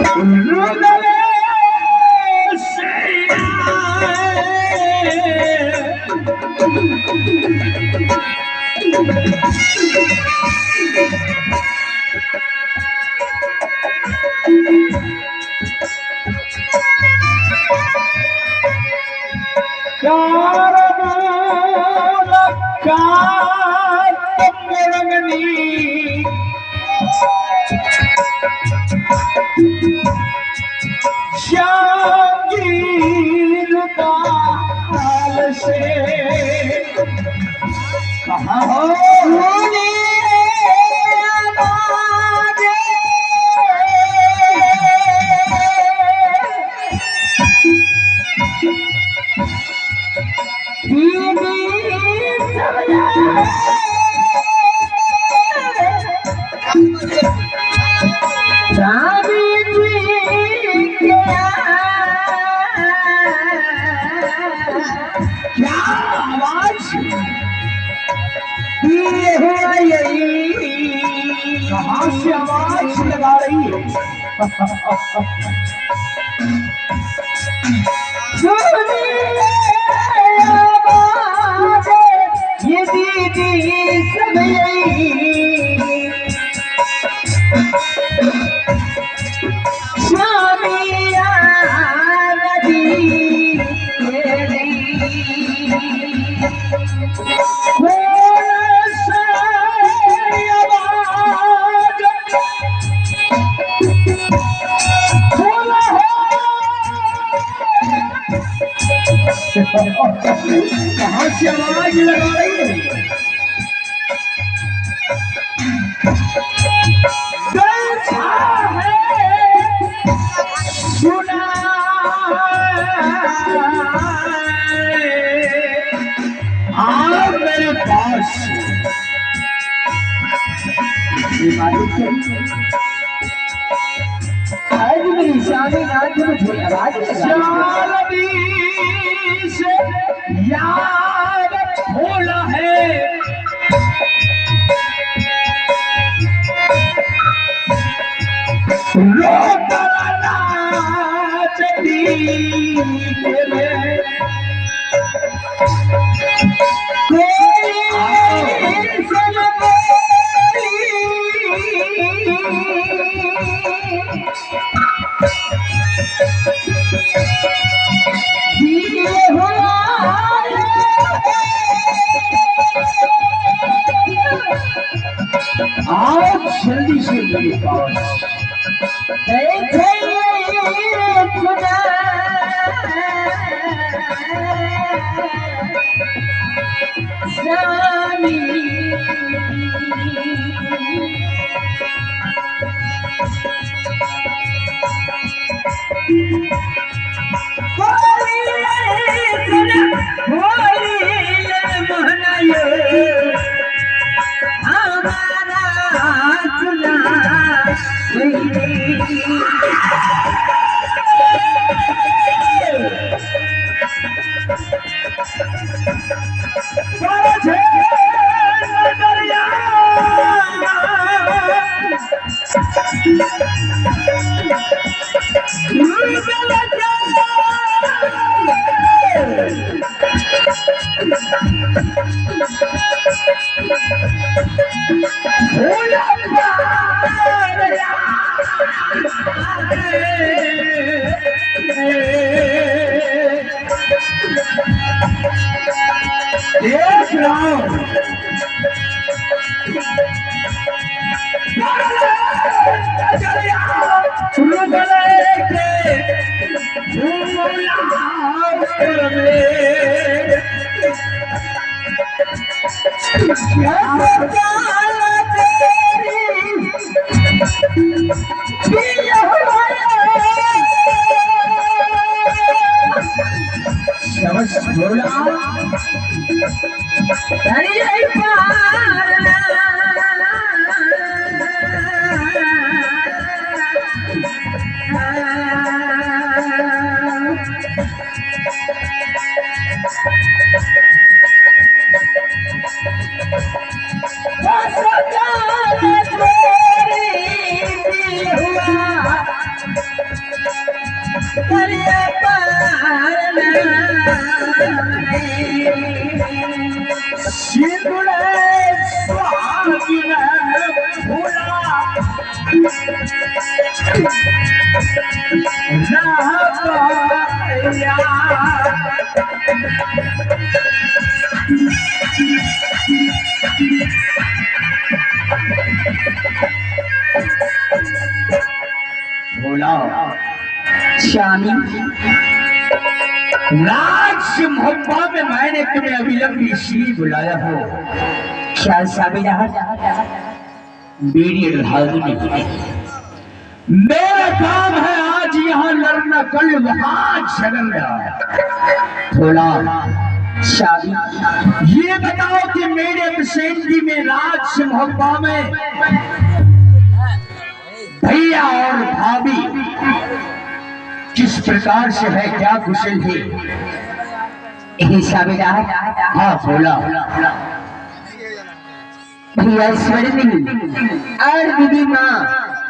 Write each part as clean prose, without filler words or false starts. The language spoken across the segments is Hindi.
रुदले से कहाँ हो कहाँ से आवाज लगा रही है ये दीदी सब शामिया कहाँ से आवाज लगा रही है सुना आप मेरे पास आज मेरी शादी आज मुझे आवाज शादी से यार भोला है आज जल्दी से मेरे पास देख रहा हूं बोला श्यामी, राज मोहब्बा में मैंने तुम्हें अविलंब इसलिए बुलाया हो। क्या साबिरा मेरी रागिनी, मेरा काम है आज यहाँ लड़ना, कल वहां झगड़ना। थोड़ा शादी ये बताओ कि मेरे पसंदी में राज मोहब्बा में भैया और भाभी किस प्रकार से है, क्या कुशल है? हाँ बोला भैया स्वर्णी और दीदी माँ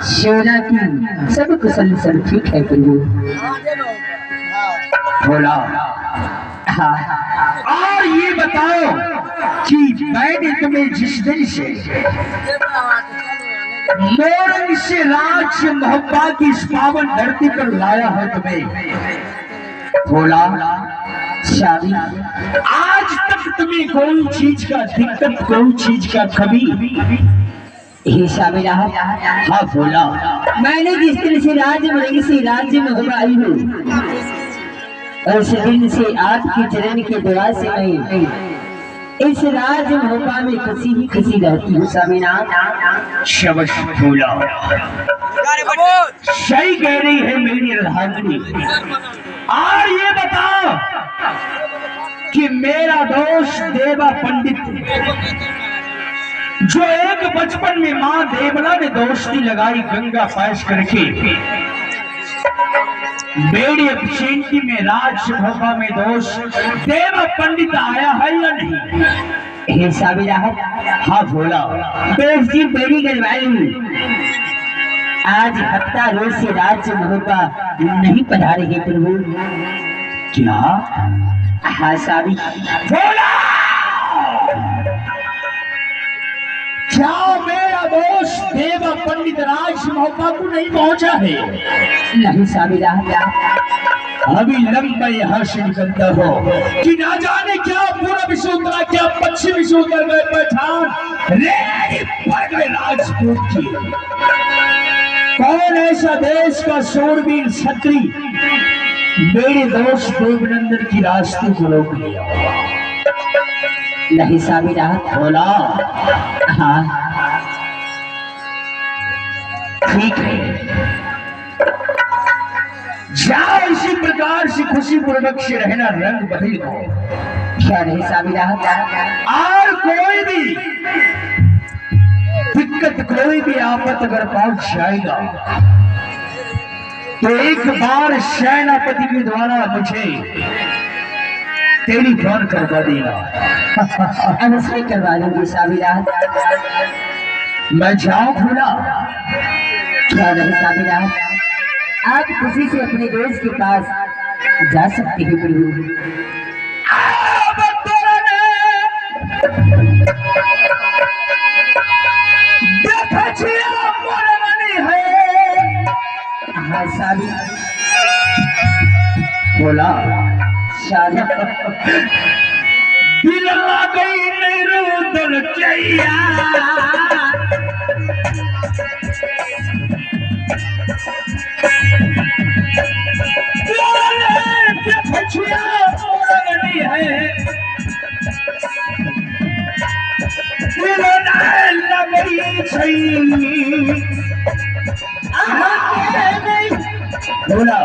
शिवरा की सब कुशल सब ठीक है प्रभु। बोला हाँ, और ये बताओ कि मैंने तुम्हें जिस दिन से मोरंग से राज मोहब्बा की इस पावन धरती पर लाया है तुम्हें, बोला शादी आज तक तुम्हें कोई चीज का दिक्कत, कोई चीज का कभी हिसाब रहा? हाँ बोला मैंने जिस तरह से मोरंग से राज्य मोहब्बा आई हूँ, उस दिन से आपके चरण के दुआ से मैं इस राज मोहब्बा में खुशी ही खुशी रहती हूँ। सामीना शबश बोला सही कह रही है मेरी रागिनी। और ये बताओ कि मेरा दोस्त देवा पंडित जो एक बचपन में माँ देवला ने दोस्ती लगाई गंगा पैस करके, मेरी अपशेंटी में राज मोहब्बा में दोस्त देवा पंडित आया है या नहीं? हिसाबी हाँ बोला दोस्त जी मेरी गलवाई आज हफ्ता रोज से राज मोहब्बा नहीं पधारे है प्रभु। क्या? हाँ साबी बोला क्या मेरा दोस्त देवा पंडित राज मोहब्बा को नहीं पहुंचा है? नहीं साबिरा अभी लंबा यहाँ से निकलता हो कि ना जाने क्या पूरा विश्व उतरा, क्या पश्चिम विश्व उतर गए पठान रेडी पड़ गए राजपूत की। कौन ऐसा देश का शूरवीर छत्री मेरे दोस्त देवनंदन की रास्ते को रोक लिया? नहीं साबिरा बोला हाँ ठीक है, जाओ इसी प्रकार से खुशी पूर्वक से रहना, रंग बदल दो। क्या नहीं साबिरा? और कोई भी दिक्कत, कोई भी आफत अगर पहुंच जाएगा तो एक बार सेनापति के द्वारा मुझे टेलीफोन करवा देना। अवश्य करवा दूंगी साबिरा। मैं जाऊं खुला? क्या नहीं साबिरा, आप खुशी से अपने दोस्त के पास जा सकते हैं प्रभु। हाँ साबी बोला शादी दिल आ गई मेरे दिल चैया बोला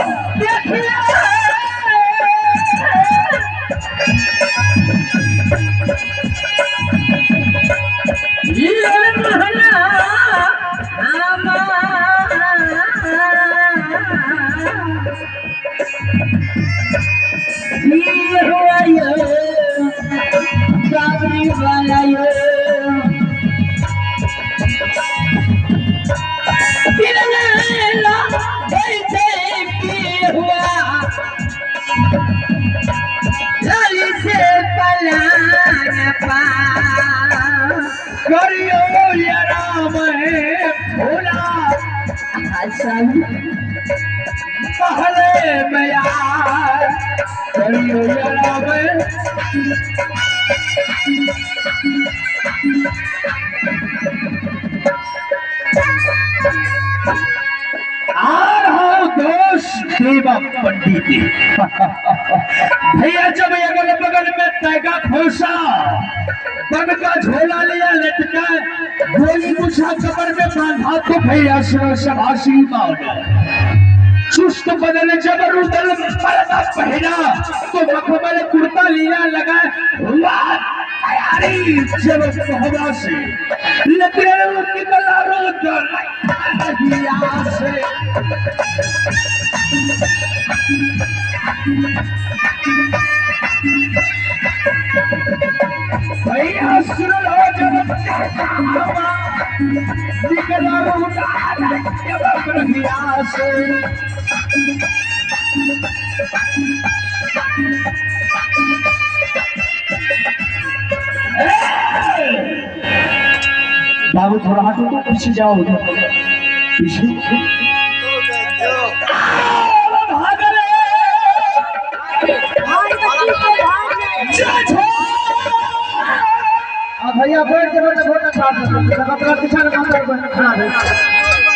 पहले में यार करियो जरावे आ रहा दोस्त देवा पंडित भैया जब अगल बगल में तैगा खोसा बन का झोला लिया लटका गोली मुछा कमर में बांधा तो भैया सुनो शबाशी मौला चुस्त बदल जबरुदल पर्दा पहना तो मखमल कुर्ता लिया लगा हुआ तैयारी जब हवा से लगे निकला रोज से भैया सुन लो जब निकला रोज से बाबू थोड़ा हटो तो पीछे जाओ पीछे भैया बैठ के फोटो छाड़ पीछा खड़ा है